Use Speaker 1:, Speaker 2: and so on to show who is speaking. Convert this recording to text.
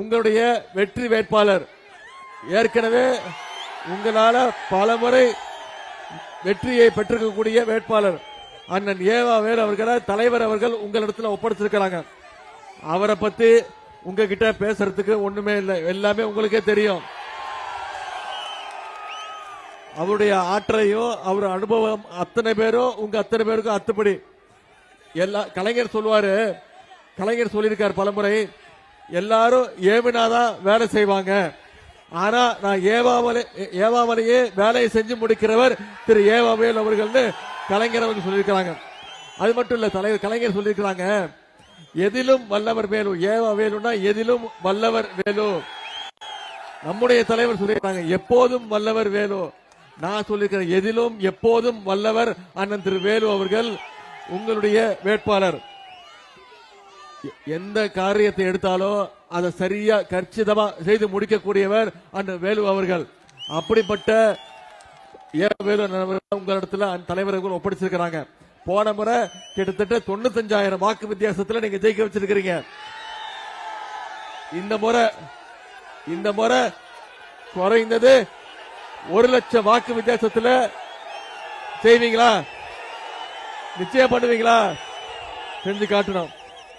Speaker 1: உங்களுடைய வெற்றி வேட்பாளர் ஏற்கனவே உங்களால பலமுறை வெற்றியை பெற்றிருக்கக்கூடிய வேட்பாளர் அண்ணன் ஏவா வேலு அவர்களை தலைவர் அவர்கள் உங்களிடத்துல ஒப்படைச்சிருக்கிறாங்க. அவரை பத்தி உங்ககிட்ட பேசுறதுக்கு ஒண்ணுமே இல்லை, எல்லாமே உங்களுக்கே தெரியும். அவருடைய ஆற்றலையும் அவர் அனுபவம் அத்தனை பேரும் உங்க அத்தனை பேருக்கும் அத்துப்படி. கலைஞர் சொல்லுவாரு, கலைஞர் சொல்லியிருக்கார் பலமுறை, எல்லாரும் ஏவினாதான் வேலை செய்வாங்க, ஆனா நான் ஏவாமலையே வேலையை செஞ்சு முடிக்கிறவர் திரு ஏவாவேல் அவர்கள் கலைஞர் அவர்கள் சொல்லியிருக்கிறாங்க. அது மட்டும் இல்ல, தலைவர் கலைஞர் சொல்லியிருக்கிறாங்க, எதிலும் வல்லவர் வேலு. ஏவா வேலுனா எதிலும் வல்லவர் வேலு. நம்முடைய தலைவர் சொல்லியிருக்காங்க, எப்போதும் வல்லவர் வேலு. நான் சொல்லியிருக்கிறேன், எதிலும் எப்போதும் வல்லவர் அண்ணன் திரு வேலு அவர்கள் உங்களுடைய வேட்பாளர். எந்த காரியத்தை எடுத்தாலும் அதை சரியா கச்சிதமா செய்து முடிக்கக்கூடியவர் அண்ணன் வேலு அவர்கள். அப்படிப்பட்ட வேலு உங்களிடத்துல தலைவர்கள் ஒப்படைச்சிருக்கிறாங்க. போன முறை கிட்டத்தட்ட 95,000 வாக்கு வித்தியாசத்தில் நீங்க ஜெயிக்க வச்சிருக்கிறீங்க. இந்த முறை குறைந்தது 1,00,000 வாக்கு வித்தியாசத்தில் செய்வீங்களா? நிச்சயம் பண்ணுவீங்களா? செஞ்சு காட்டணும்.